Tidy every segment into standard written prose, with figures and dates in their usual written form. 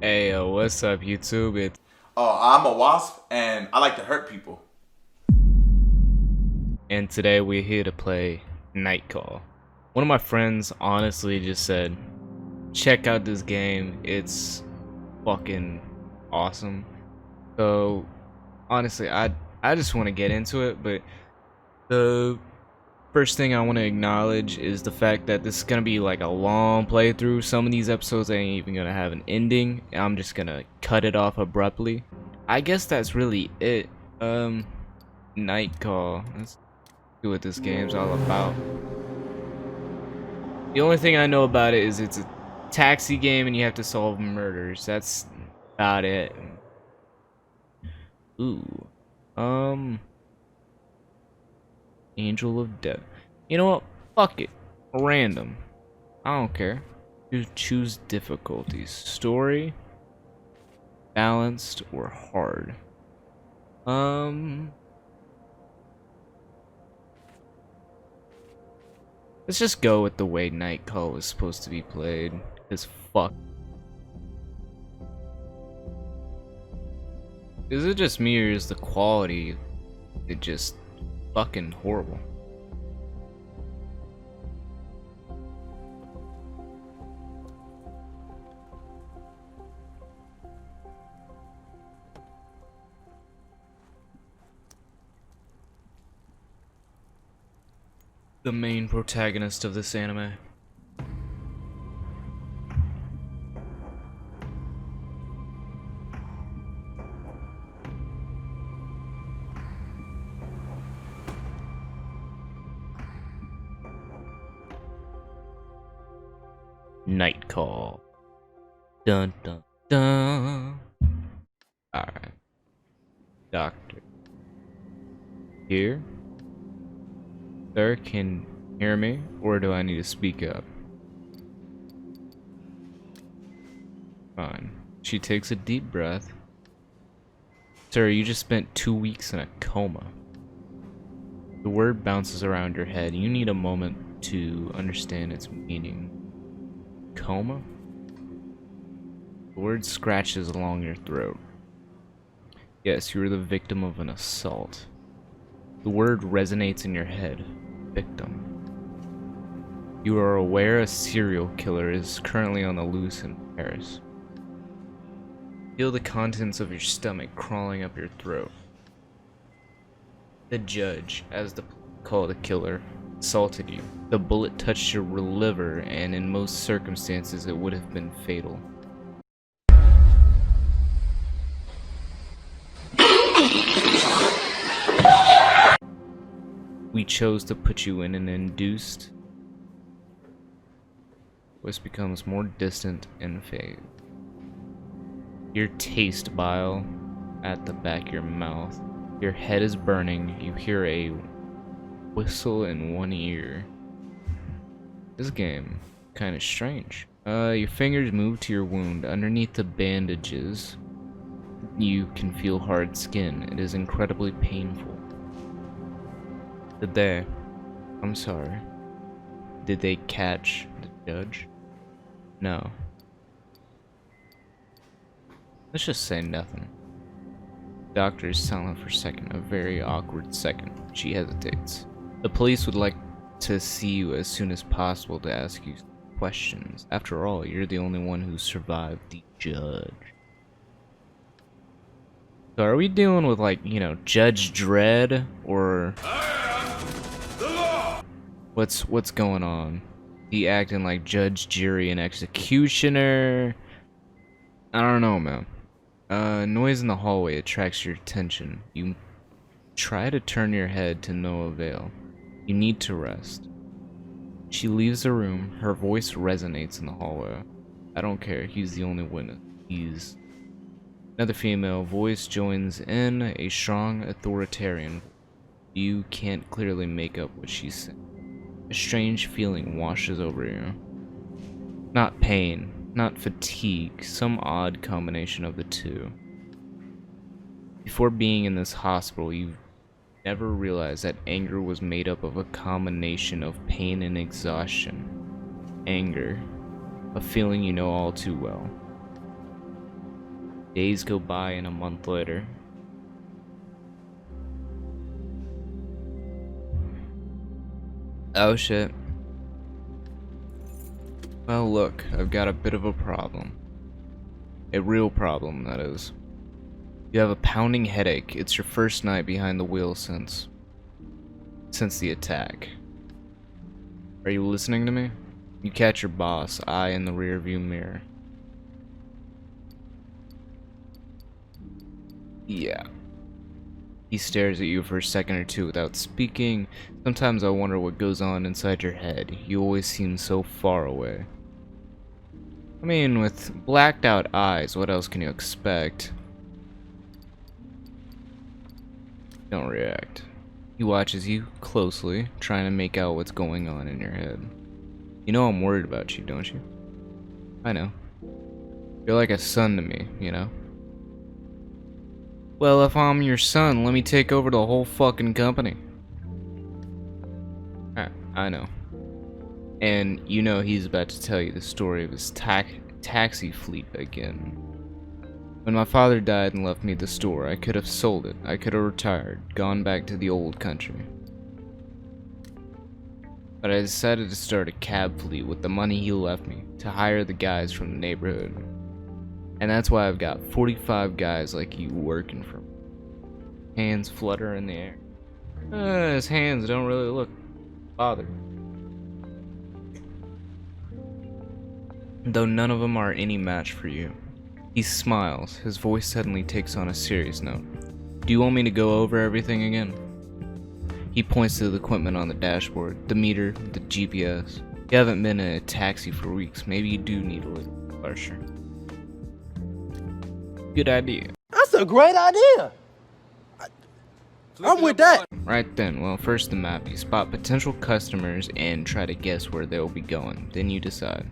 Hey, what's up, YouTube? I'm a wasp and I like to hurt people. And today we're here to play Night Call. One of my friends honestly just said, check out this game. It's fucking awesome. So honestly, I just want to get into it, but the first thing I want to acknowledge is the fact that this is gonna be like a long playthrough. Some of these episodes ain't even gonna have an ending. I'm just gonna cut it off abruptly. I guess that's really it. Night Call. Let's see what this game's all about. The only thing I know about it is it's a taxi game and you have to solve murders. That's about it. Ooh. Um, Angel of Death. You know what? Fuck it. Random. I don't care. You choose difficulties. Story, balanced, or hard. Um, let's just go with the way Night Call was supposed to be played. Cause fuck. Is it just me or is the quality it just fucking horrible? The main protagonist of this anime. Night Call. Dun dun dun. Alright. Doctor. Here? Sir, can you hear me? Or do I need to speak up? Fine. She takes a deep breath. Sir, you just spent 2 weeks in a coma. The word bounces around your head. You need a moment to understand its meaning. Coma? The word scratches along your throat. Yes, you were the victim of an assault. The word resonates in your head. Victim. You are aware a serial killer is currently on the loose in Paris. Feel the contents of your stomach crawling up your throat. The judge, as the police call the killer, assaulted you. The bullet touched your liver, and in most circumstances, it would have been fatal. We chose to put you in an induced. Voice becomes more distant and fades. Your taste bile at the back of your mouth. Your head is burning. You hear a whistle in one ear. This game kind of strange. Your fingers move to your wound. Underneath the bandages, you can feel hard skin. It is incredibly painful. I'm sorry. Did they catch the judge? No. Let's just say nothing. Doctor is silent for a second, a very awkward second. She hesitates. The police would like to see you as soon as possible to ask you questions. After all, you're the only one who survived the judge. So are we dealing with like, Judge Dredd or what's going on? He acting like judge, jury, and executioner. I don't know, man. Noise in the hallway attracts your attention. You try to turn your head to no avail. You need to rest. She leaves the room. Her voice resonates in the hallway. I don't care. He's the only witness. He's another female voice joins in, a strong authoritarian. You can't clearly make up what she's saying. A strange feeling washes over you. Not pain, not fatigue, some odd combination of the two. Before being in this hospital, you never realized that anger was made up of a combination of pain and exhaustion. Anger, a feeling you know all too well. Days go by and a month later. Oh shit. Well, look, I've got a bit of a problem. A real problem, that is. You have a pounding headache. It's your first night behind the wheel since the attack. Are you listening to me? You catch your boss, eye in the rearview mirror. Yeah. He stares at you for a second or two without speaking. Sometimes I wonder what goes on inside your head. You always seem so far away. I mean, with blacked out eyes, what else can you expect? Don't react. He watches you closely, trying to make out what's going on in your head. You know I'm worried about you, don't you? I know. You're like a son to me, you know? Well, if I'm your son, let me take over the whole fucking company. I know. And you know he's about to tell you the story of his taxi fleet again. When my father died and left me the store, I could have sold it. I could have retired, gone back to the old country. But I decided to start a cab fleet with the money he left me, to hire the guys from the neighborhood. And that's why I've got 45 guys like you working for me. Hands flutter in the air. His hands don't really look bothered. Though none of them are any match for you. He smiles. His voice suddenly takes on a serious note. Do you want me to go over everything again? He points to the equipment on the dashboard, the meter, the GPS. You haven't been in a taxi for weeks. Maybe you do need a little refresher. Good idea. That's a great idea. I'm with that. Right then, well, first the map. You spot potential customers and try to guess where they'll be going. Then you decide.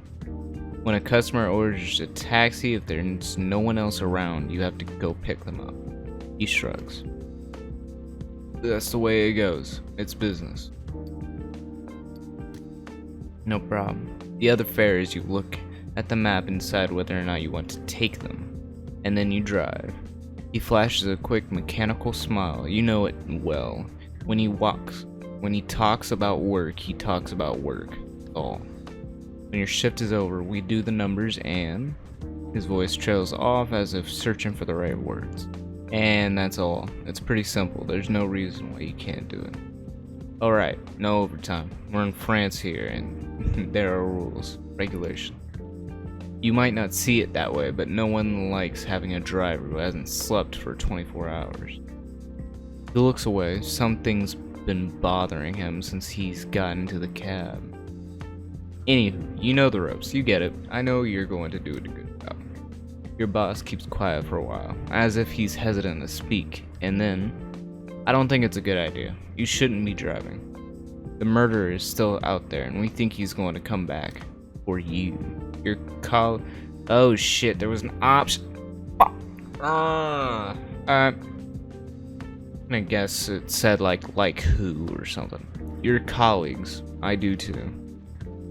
When a customer orders a taxi, if there's no one else around, you have to go pick them up. He shrugs. That's the way it goes. It's business. No problem. The other fare is you look at the map and decide whether or not you want to take them. And then you drive. He flashes a quick mechanical smile. You know it well. When he talks about work, he talks about work. All. When your shift is over, we do the numbers and... His voice trails off as if searching for the right words. And that's all. It's pretty simple. There's no reason why you can't do it. Alright, no overtime. We're in France here, and there are rules, regulations. You might not see it that way, but no one likes having a driver who hasn't slept for 24 hours. He looks away. Something's been bothering him since he's gotten into the cab. Anywho, you know the ropes. You get it. I know you're going to do a good job. Your boss keeps quiet for a while, as if he's hesitant to speak, and then, I don't think it's a good idea. You shouldn't be driving. The murderer is still out there, and we think he's going to come back for you. Your oh shit, there was an option. I guess it said like who or something. Your colleagues. I do too.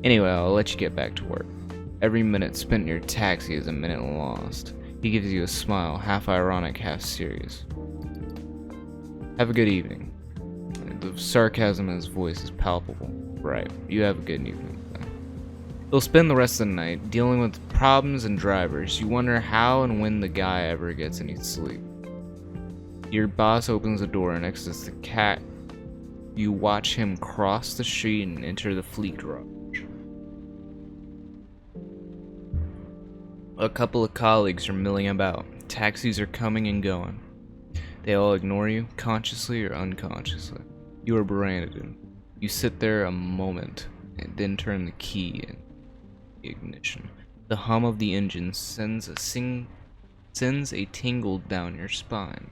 Anyway, I'll let you get back to work. Every minute spent in your taxi is a minute lost. He gives you a smile, half ironic, half serious. Have a good evening. The sarcasm in his voice is palpable. Right, you have a good evening. You'll spend the rest of the night dealing with problems and drivers. You wonder how and when the guy ever gets any sleep. Your boss opens the door and exits the cat. You watch him cross the street and enter the fleet garage. A couple of colleagues are milling about. Taxis are coming and going. They all ignore you, consciously or unconsciously. You are branded. You sit there a moment and then turn the key in. Ignition. The hum of the engine sends a tingle down your spine.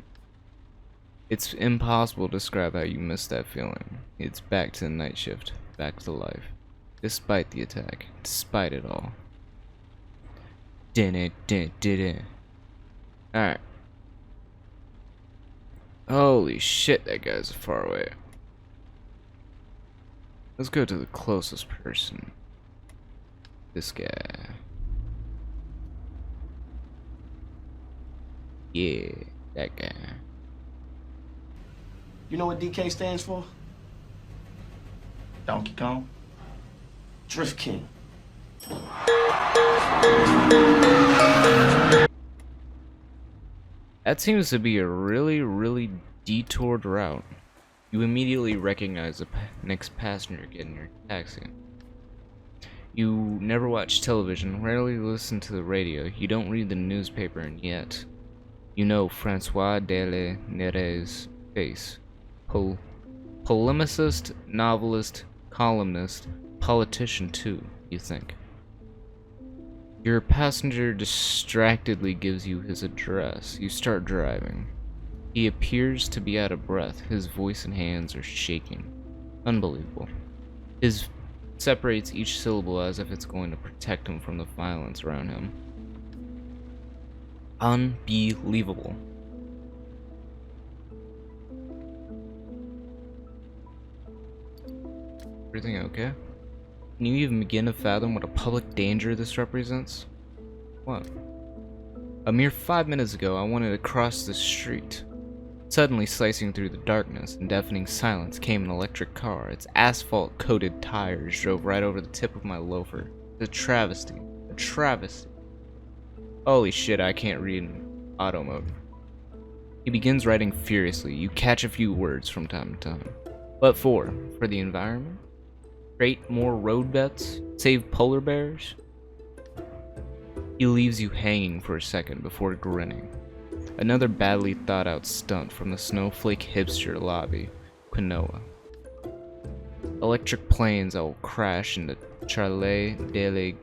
It's impossible to describe how you miss that feeling. It's back to the night shift, back to life. Despite the attack, despite it all. Alright. Holy shit, that guy's far away. Let's go to the closest person. This guy. Yeah, that guy. You know what DK stands for? Donkey Kong? Drift King. That seems to be a really detoured route. You immediately recognize the next passenger getting your taxi. You never watch television, rarely listen to the radio, you don't read the newspaper, and yet you know Francois de Nere's face. Polemicist, novelist, columnist, politician too, you think. Your passenger distractedly gives you his address. You start driving. He appears to be out of breath. His voice and hands are shaking. Unbelievable. His separates each syllable as if it's going to protect him from the violence around him. Unbelievable. Everything okay? Can you even begin to fathom what a public danger this represents? What? A mere 5 minutes ago, I wanted to cross the street. Suddenly, slicing through the darkness and deafening silence, came an electric car. Its asphalt-coated tires drove right over the tip of my loafer. It's a travesty. A travesty. Holy shit, I can't read in auto mode. He begins writing furiously. You catch a few words from time to time. What for? For the environment? Create more road bets? Save polar bears? He leaves you hanging for a second before grinning. Another badly thought out stunt from the snowflake hipster lobby, quinoa. Electric planes that will crash into Charles de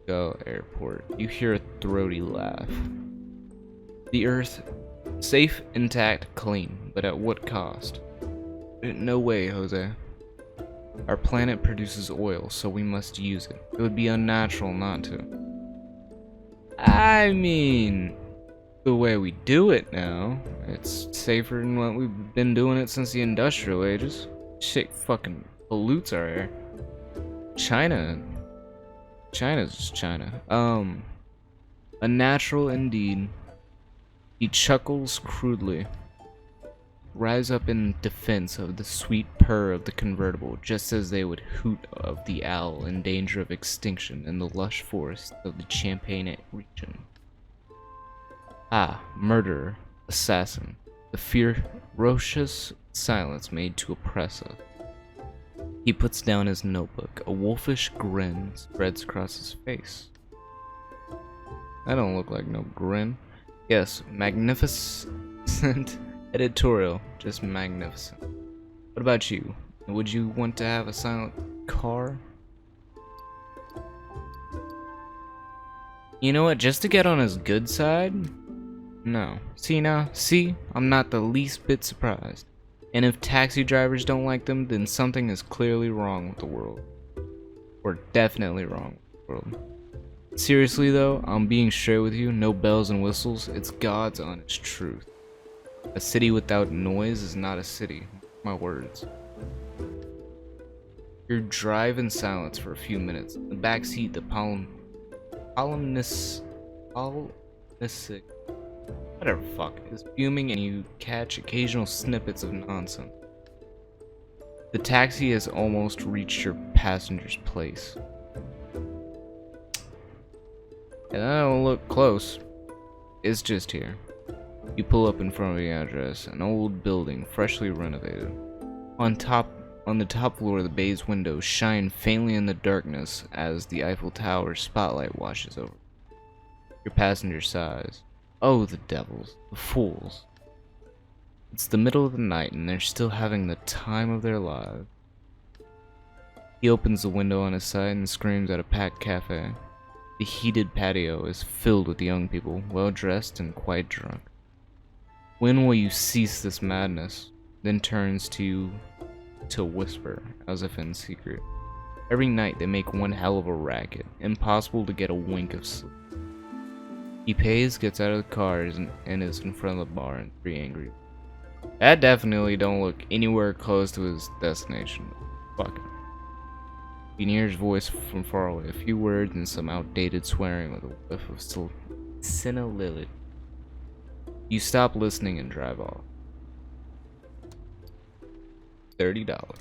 Gaulle Airport. You hear a throaty laugh. The Earth, safe, intact, clean, but at what cost? No way, Jose. Our planet produces oil, so we must use it. It would be unnatural not to. I mean, the way we do it now, it's safer than what we've been doing it since the industrial ages. Shit fucking pollutes our air. China's just China. Unnatural indeed. He chuckles crudely. Rise up in defense of the sweet purr of the convertible, just as they would hoot of the owl in danger of extinction in the lush forests of the Champagne region. Ah, murderer, assassin, the ferocious silence made to oppress us. He puts down his notebook. A wolfish grin spreads across his face. That don't look like no grin. Yes, magnificent editorial, just magnificent. What about you? Would you want to have a silent car? You know what, just to get on his good side? No. See now? See? I'm not the least bit surprised. And if taxi drivers don't like them, then something is clearly wrong with the world. Or definitely wrong with the world. Seriously though, I'm being straight with you, no bells and whistles, it's God's honest truth. A city without noise is not a city. My words. You drive in silence for a few minutes. In the backseat, the whatever fuck is fuming, and you catch occasional snippets of nonsense. The taxi has almost reached your passenger's place. And I don't look close. It's just here. You pull up in front of the address, an old building, freshly renovated. On the top floor, the bay's windows shine faintly in the darkness as the Eiffel Tower's spotlight washes over. Your passenger sighs. Oh, the devils, the fools. It's the middle of the night and they're still having the time of their lives. He opens the window on his side and screams at a packed cafe. The heated patio is filled with young people, well dressed and quite drunk. When will you cease this madness? Then turns to you to whisper, as if in secret. Every night they make one hell of a racket, impossible to get a wink of sleep. He pays, gets out of the car, and is in front of the bar and pretty angry. That definitely don't look anywhere close to his destination. Fuck it. You can hear his voice from far away, a few words and some outdated swearing with a whiff of sinalilid. You stop listening and drive off. $30.